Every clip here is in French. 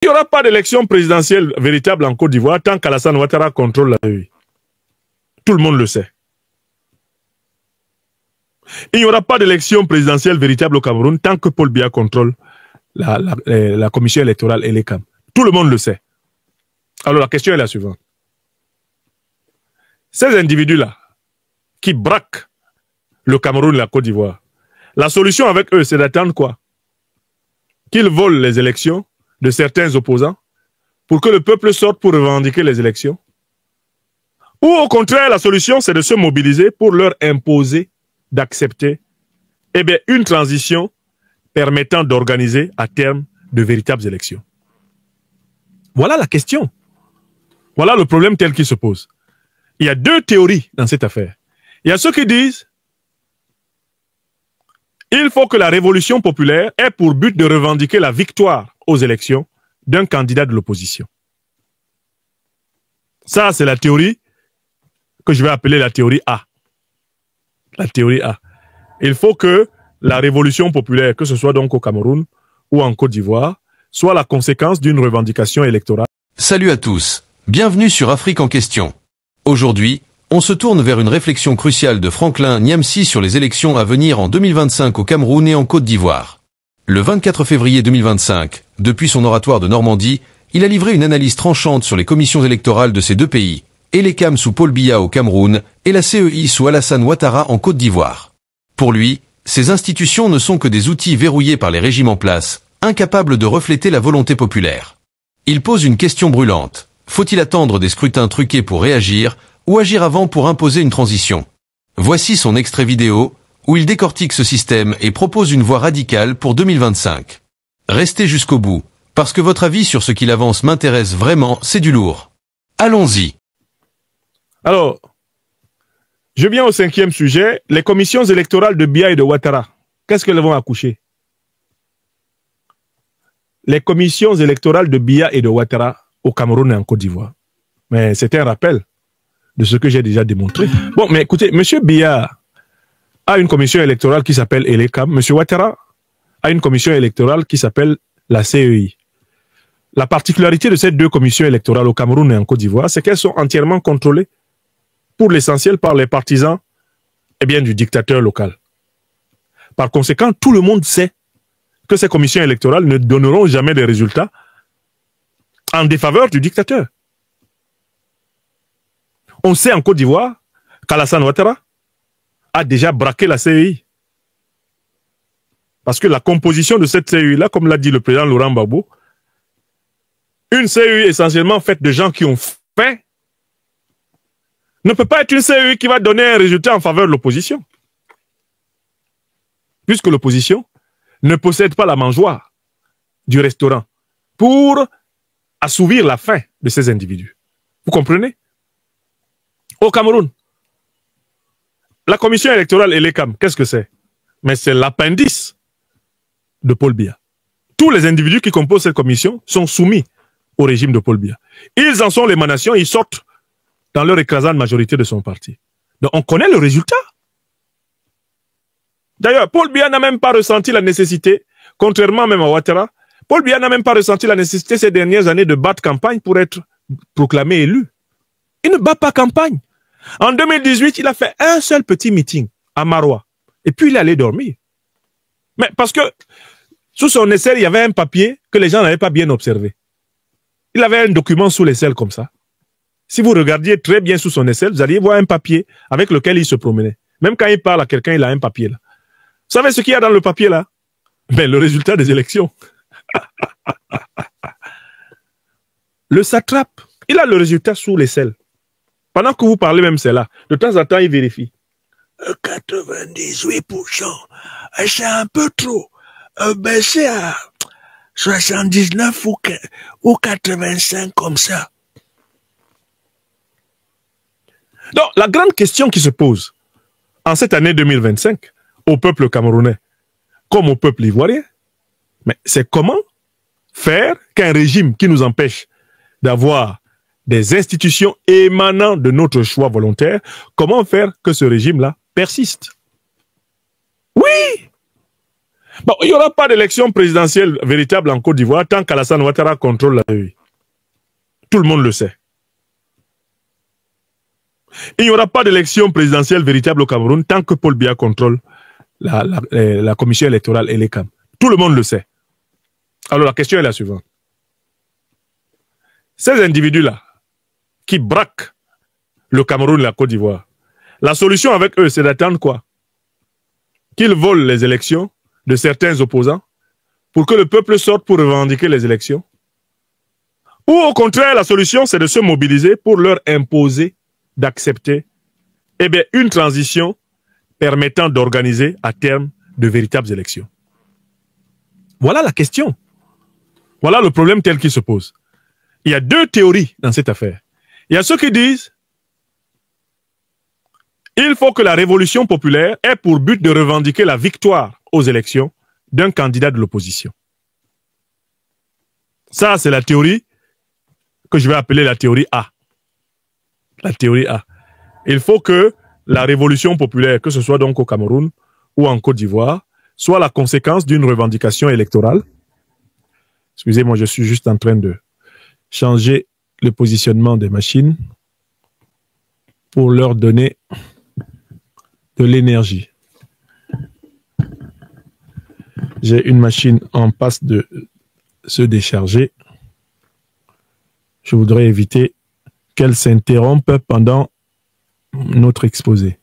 Il n'y aura pas d'élection présidentielle véritable en Côte d'Ivoire tant qu'Alassane Ouattara contrôle la CEI. Tout le monde le sait. Il n'y aura pas d'élection présidentielle véritable au Cameroun tant que Paul Biya contrôle la commission électorale et les CAM. Tout le monde le sait. Alors la question est la suivante. Ces individus-là, qui braquent le Cameroun et la Côte d'Ivoire, la solution avec eux, c'est d'attendre quoi? Qu'ils volent les élections de certains opposants pour que le peuple sorte pour revendiquer les élections? Ou au contraire, la solution, c'est de se mobiliser pour leur imposer d'accepter une transition permettant d'organiser à terme de véritables élections. Voilà la question. Voilà le problème tel qu'il se pose. Il y a deux théories dans cette affaire. Il y a ceux qui disent il faut que la révolution populaire ait pour but de revendiquer la victoire aux élections d'un candidat de l'opposition. Ça, c'est la théorie que je vais appeler la théorie A. La théorie A. Il faut que la révolution populaire, que ce soit donc au Cameroun ou en Côte d'Ivoire, soit la conséquence d'une revendication électorale. Salut à tous, bienvenue sur Afrique en question. Aujourd'hui, on se tourne vers une réflexion cruciale de Franklin Nyamsi sur les élections à venir en 2025 au Cameroun et en Côte d'Ivoire. Le 24 février 2025, depuis son oratoire de Normandie, il a livré une analyse tranchante sur les commissions électorales de ces deux pays, et les CAM sous Paul Biya au Cameroun et la CEI sous Alassane Ouattara en Côte d'Ivoire. Pour lui, ces institutions ne sont que des outils verrouillés par les régimes en place, incapables de refléter la volonté populaire. Il pose une question brûlante. Faut-il attendre des scrutins truqués pour réagir, ou agir avant pour imposer une transition? Voici son extrait vidéo, où il décortique ce système et propose une voie radicale pour 2025. Restez jusqu'au bout, parce que votre avis sur ce qu'il avance m'intéresse vraiment, c'est du lourd. Allons-y. Alors, je viens au cinquième sujet, les commissions électorales de Biya et de Ouattara. Qu'est-ce qu'elles vont accoucher? Les commissions électorales de Biya et de Ouattara au Cameroun et en Côte d'Ivoire. Mais c'est un rappel de ce que j'ai déjà démontré. Bon, mais écoutez, M. Biya a une commission électorale qui s'appelle ELECAM. M. Ouattara a une commission électorale qui s'appelle la CEI. La particularité de ces deux commissions électorales au Cameroun et en Côte d'Ivoire, c'est qu'elles sont entièrement contrôlées pour l'essentiel par les partisans du dictateur local. Par conséquent, tout le monde sait que ces commissions électorales ne donneront jamais des résultats en défaveur du dictateur. On sait en Côte d'Ivoire qu'Alassane Ouattara a déjà braqué la CEI. Parce que la composition de cette CEI-là, comme l'a dit le président Laurent Gbagbo, une CEI essentiellement faite de gens qui ont fait, ne peut pas être une CEI qui va donner un résultat en faveur de l'opposition. Puisque l'opposition ne possède pas la mangeoire du restaurant pour assouvir la faim de ces individus. Vous comprenez? Au Cameroun, la commission électorale et l'ECAM, qu'est-ce que c'est? Mais c'est l'appendice de Paul Biya. Tous les individus qui composent cette commission sont soumis au régime de Paul Biya. Ils en sont l'émanation, ils sortent dans leur écrasante majorité de son parti. Donc on connaît le résultat. D'ailleurs, Paul Biya n'a même pas ressenti la nécessité, contrairement même à Ouattara, Paul Biya n'a même pas ressenti la nécessité ces dernières années de battre campagne pour être proclamé élu. Il ne bat pas campagne. En 2018, il a fait un seul petit meeting à Maroua. Et puis il est allé dormir. Mais parce que sous son aisselle, il y avait un papier que les gens n'avaient pas bien observé. Il avait un document sous l'aisselle comme ça. Si vous regardiez très bien sous son aisselle, vous alliez voir un papier avec lequel il se promenait. Même quand il parle à quelqu'un, il a un papier là. Vous savez ce qu'il y a dans le papier là? Ben, le résultat des élections. Le satrape, il a le résultat sous l'aisselle. Pendant que vous parlez même, c'est là. De temps en temps, il vérifie. 98%, c'est un peu trop. C'est à 79 ou 85 comme ça. Donc, la grande question qui se pose en cette année 2025 au peuple camerounais comme au peuple ivoirien, mais c'est comment faire qu'un régime qui nous empêche d'avoir des institutions émanant de notre choix volontaire, comment faire que ce régime-là persiste? Oui! Bon, il n'y aura pas d'élection présidentielle véritable en Côte d'Ivoire tant qu'Alassane Ouattara contrôle la rue. Tout le monde le sait. Il n'y aura pas d'élection présidentielle véritable au Cameroun tant que Paul Biya contrôle la commission électorale et les CAM. Tout le monde le sait. Alors la question est la suivante. Ces individus-là, qui braquent le Cameroun et la Côte d'Ivoire, la solution avec eux, c'est d'attendre quoi? Qu'ils volent les élections de certains opposants pour que le peuple sorte pour revendiquer les élections? Ou au contraire, la solution, c'est de se mobiliser pour leur imposer d'accepter une transition permettant d'organiser à terme de véritables élections. Voilà la question. Voilà le problème tel qu'il se pose. Il y a deux théories dans cette affaire. Il y a ceux qui disent il faut que la révolution populaire ait pour but de revendiquer la victoire aux élections d'un candidat de l'opposition. Ça, c'est la théorie que je vais appeler la théorie A. La théorie A. Il faut que la révolution populaire, que ce soit donc au Cameroun ou en Côte d'Ivoire, soit la conséquence d'une revendication électorale. Excusez-moi, je suis juste en train de changer le positionnement des machines pour leur donner de l'énergie. J'ai une machine en passe de se décharger. Je voudrais éviter qu'elle s'interrompe pendant notre exposé.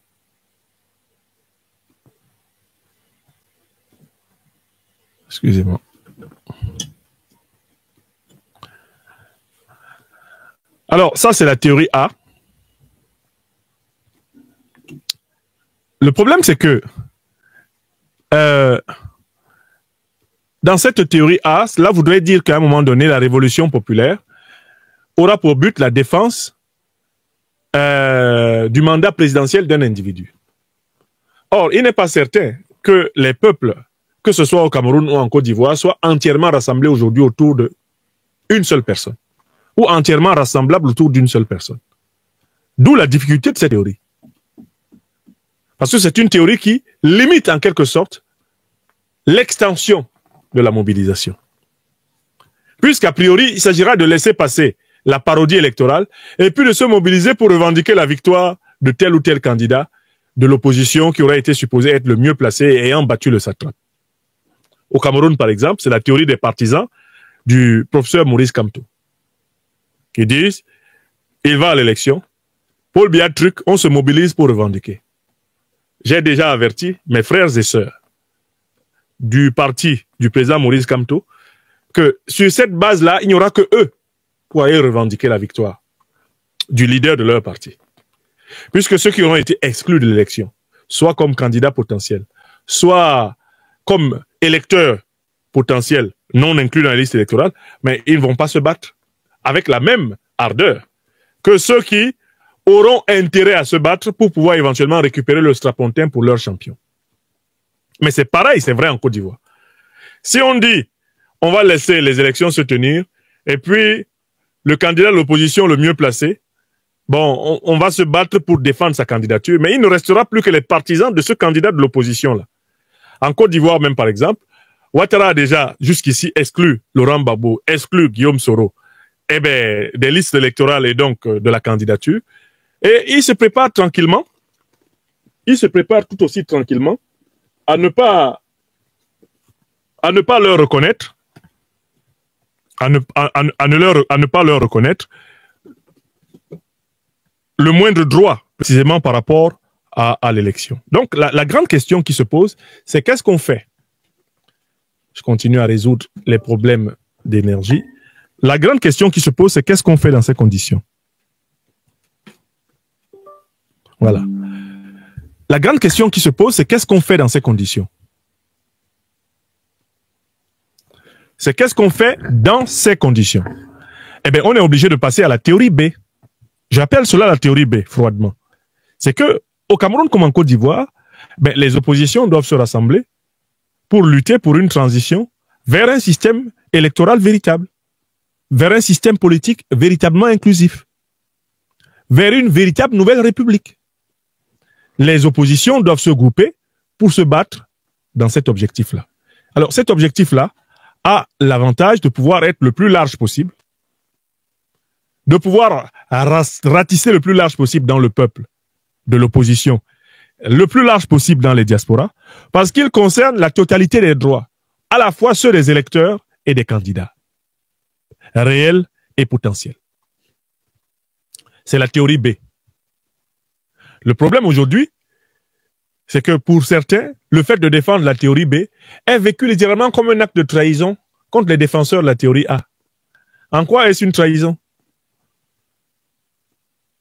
Excusez-moi. Alors, ça, c'est la théorie A. Le problème, c'est que dans cette théorie A, cela voudrait dire qu'à un moment donné, la révolution populaire aura pour but la défense du mandat présidentiel d'un individu. Or, il n'est pas certain que les peuples, que ce soit au Cameroun ou en Côte d'Ivoire, soient entièrement rassemblés aujourd'hui autour d'une seule personne, ou entièrement rassemblables autour d'une seule personne. D'où la difficulté de cette théorie. Parce que c'est une théorie qui limite en quelque sorte l'extension de la mobilisation. Puisqu'a priori, il s'agira de laisser passer la parodie électorale et puis de se mobiliser pour revendiquer la victoire de tel ou tel candidat de l'opposition qui aurait été supposé être le mieux placé et ayant battu le satrape. Au Cameroun, par exemple, c'est la théorie des partisans du professeur Maurice Kamto qui disent il va à l'élection, Paul Biya truc, on se mobilise pour revendiquer. J'ai déjà averti mes frères et sœurs du parti du président Maurice Kamto que sur cette base-là, il n'y aura que eux pour aller revendiquer la victoire du leader de leur parti. Puisque ceux qui auront été exclus de l'élection, soit comme candidats potentiels, soit comme électeurs potentiels non inclus dans la liste électorale, mais ils ne vont pas se battre avec la même ardeur que ceux qui auront intérêt à se battre pour pouvoir éventuellement récupérer le strapontin pour leur champion. Mais c'est pareil, c'est vrai en Côte d'Ivoire. Si on dit, on va laisser les élections se tenir, et puis le candidat de l'opposition le mieux placé, bon, on va se battre pour défendre sa candidature, mais il ne restera plus que les partisans de ce candidat de l'opposition-là. En Côte d'Ivoire même, par exemple, Ouattara a déjà, jusqu'ici, exclu Laurent Gbagbo, exclu Guillaume Soro, des listes électorales et donc de la candidature. Et il se prépare tranquillement, il se prépare tout aussi tranquillement à ne pas leur reconnaître, à ne pas leur reconnaître le moindre droit, précisément par rapport à l'élection. Donc, la grande question qui se pose, c'est qu'est-ce qu'on fait? Je continue à résoudre les problèmes d'énergie. La grande question qui se pose, c'est qu'est-ce qu'on fait dans ces conditions? Voilà. La grande question qui se pose, c'est qu'est-ce qu'on fait dans ces conditions? C'est qu'est-ce qu'on fait dans ces conditions? Eh bien, on est obligé de passer à la théorie B. J'appelle cela la théorie B, froidement. C'est que, au Cameroun comme en Côte d'Ivoire, les oppositions doivent se rassembler pour lutter pour une transition vers un système électoral véritable, vers un système politique véritablement inclusif, vers une véritable nouvelle république. Les oppositions doivent se grouper pour se battre dans cet objectif-là. Alors cet objectif-là a l'avantage de pouvoir être le plus large possible, de pouvoir ratisser le plus large possible dans le peuple de l'opposition, le plus large possible dans les diasporas, parce qu'il concerne la totalité des droits, à la fois ceux des électeurs et des candidats, réels et potentiels. C'est la théorie B. Le problème aujourd'hui, c'est que pour certains, le fait de défendre la théorie B est vécu littéralement comme un acte de trahison contre les défenseurs de la théorie A. En quoi est-ce une trahison?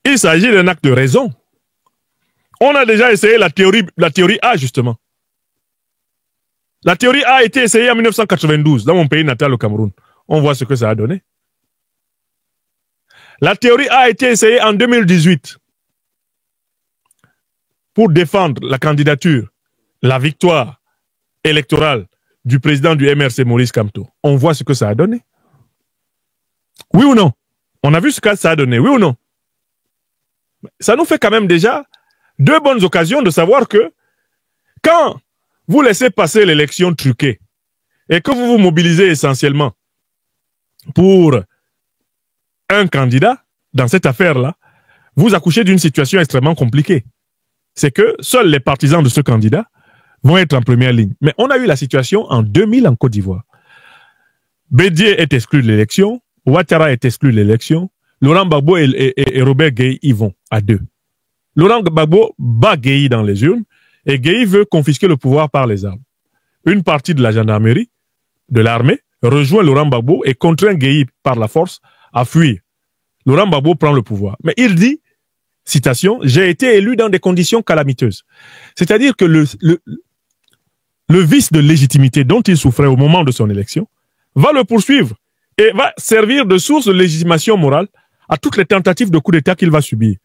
Il s'agit d'un acte de raison. On a déjà essayé la théorie A, justement. La théorie A a été essayée en 1992 dans mon pays natal, au Cameroun. On voit ce que ça a donné. La théorie A été essayée en 2018 pour défendre la candidature, la victoire électorale du président du MRC, Maurice Kamto. On voit ce que ça a donné. Oui ou non? On a vu ce que ça a donné, oui ou non? Ça nous fait quand même déjà deux bonnes occasions de savoir que quand vous laissez passer l'élection truquée et que vous vous mobilisez essentiellement pour un candidat, dans cette affaire-là, vous accouchez d'une situation extrêmement compliquée. C'est que seuls les partisans de ce candidat vont être en première ligne. Mais on a eu la situation en 2000 en Côte d'Ivoire. Bédié est exclu de l'élection, Ouattara est exclu de l'élection, Laurent Gbagbo et Robert Gueye y vont à deux. Laurent Gbagbo bat Gueye dans les urnes et Gueye veut confisquer le pouvoir par les armes. Une partie de la gendarmerie, de l'armée, rejoint Laurent Gbagbo et contraint Gueye par la force à fuir. Laurent Gbagbo prend le pouvoir. Mais il dit, citation, « J'ai été élu dans des conditions calamiteuses ». C'est-à-dire que le vice de légitimité dont il souffrait au moment de son élection va le poursuivre et va servir de source de légitimation morale à toutes les tentatives de coup d'État qu'il va subir.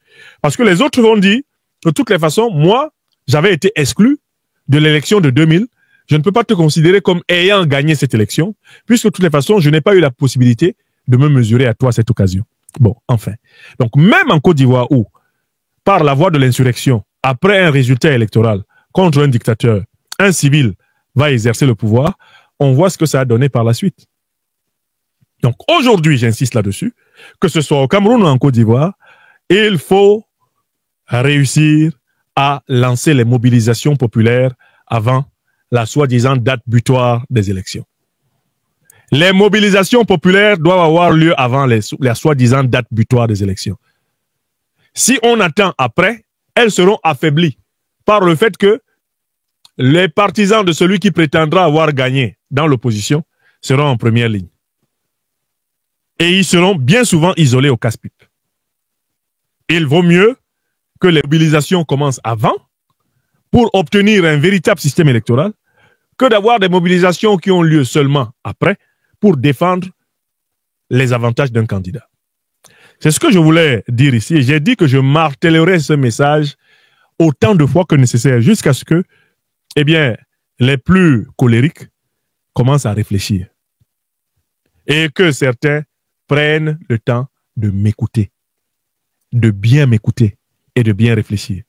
Parce que les autres vont dire, de toutes les façons, moi, j'avais été exclu de l'élection de 2000, je ne peux pas te considérer comme ayant gagné cette élection, puisque de toutes les façons, je n'ai pas eu la possibilité de me mesurer à toi à cette occasion. Bon, enfin. Donc, même en Côte d'Ivoire où, par la voie de l'insurrection, après un résultat électoral contre un dictateur, un civil va exercer le pouvoir, on voit ce que ça a donné par la suite. Donc, aujourd'hui, j'insiste là-dessus, que ce soit au Cameroun ou en Côte d'Ivoire, il faut réussir à lancer les mobilisations populaires avant la soi-disant date butoir des élections. Les mobilisations populaires doivent avoir lieu avant la soi-disant date butoir des élections. Si on attend après, elles seront affaiblies par le fait que les partisans de celui qui prétendra avoir gagné dans l'opposition seront en première ligne. Et ils seront bien souvent isolés au casse-pipe. Il vaut mieux que les mobilisations commencent avant pour obtenir un véritable système électoral que d'avoir des mobilisations qui ont lieu seulement après pour défendre les avantages d'un candidat. C'est ce que je voulais dire ici. J'ai dit que je martellerai ce message autant de fois que nécessaire jusqu'à ce que, eh bien, les plus colériques commencent à réfléchir. Et que certains prennent le temps de m'écouter, de bien m'écouter et de bien réfléchir.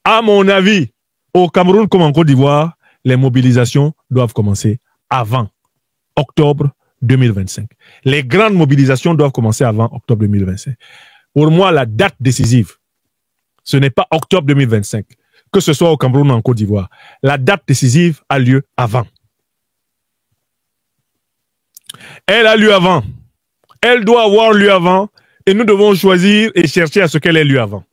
À mon avis, au Cameroun comme en Côte d'Ivoire, les mobilisations doivent commencer avant octobre 2025. Les grandes mobilisations doivent commencer avant octobre 2025. Pour moi, la date décisive, ce n'est pas octobre 2025, que ce soit au Cameroun ou en Côte d'Ivoire. La date décisive a lieu avant. Elle a lieu avant. Elle doit avoir lieu avant et nous devons choisir et chercher à ce qu'elle ait lieu avant.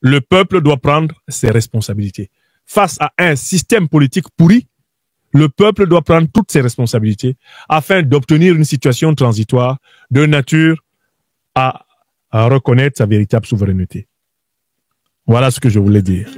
Le peuple doit prendre ses responsabilités. Face à un système politique pourri, le peuple doit prendre toutes ses responsabilités afin d'obtenir une situation transitoire de nature à reconnaître sa véritable souveraineté. Voilà ce que je voulais dire.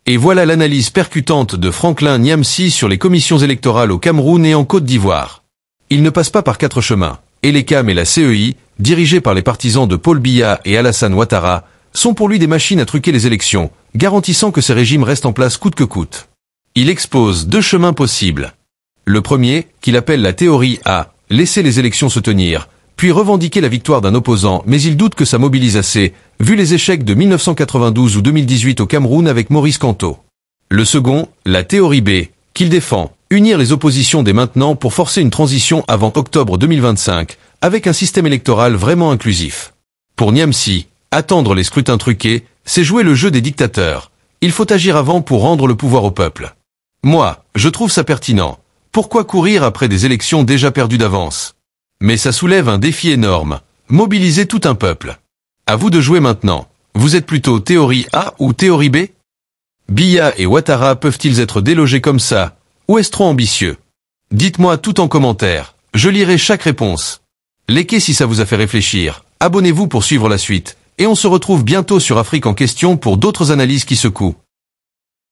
Et voilà l'analyse percutante de Franklin Nyamsi sur les commissions électorales au Cameroun et en Côte d'Ivoire. Il ne passe pas par quatre chemins. Elecam et la CEI, dirigés par les partisans de Paul Biya et Alassane Ouattara, sont pour lui des machines à truquer les élections, garantissant que ces régimes restent en place coûte que coûte. Il expose deux chemins possibles. Le premier, qu'il appelle la théorie A, laisser les élections se tenir, puis revendiquer la victoire d'un opposant, mais il doute que ça mobilise assez, vu les échecs de 1992 ou 2018 au Cameroun avec Maurice Kamto. Le second, la théorie B, qu'il défend, unir les oppositions dès maintenant pour forcer une transition avant octobre 2025, avec un système électoral vraiment inclusif. Pour Niamsi, attendre les scrutins truqués, c'est jouer le jeu des dictateurs. Il faut agir avant pour rendre le pouvoir au peuple. Moi, je trouve ça pertinent. Pourquoi courir après des élections déjà perdues d'avance? Mais ça soulève un défi énorme. Mobiliser tout un peuple. À vous de jouer maintenant. Vous êtes plutôt théorie A ou théorie B? Biya et Ouattara peuvent-ils être délogés comme ça? Ou est-ce trop ambitieux? Dites-moi tout en commentaire. Je lirai chaque réponse. Likez si ça vous a fait réfléchir. Abonnez-vous pour suivre la suite. Et on se retrouve bientôt sur Afrique en question pour d'autres analyses qui secouent.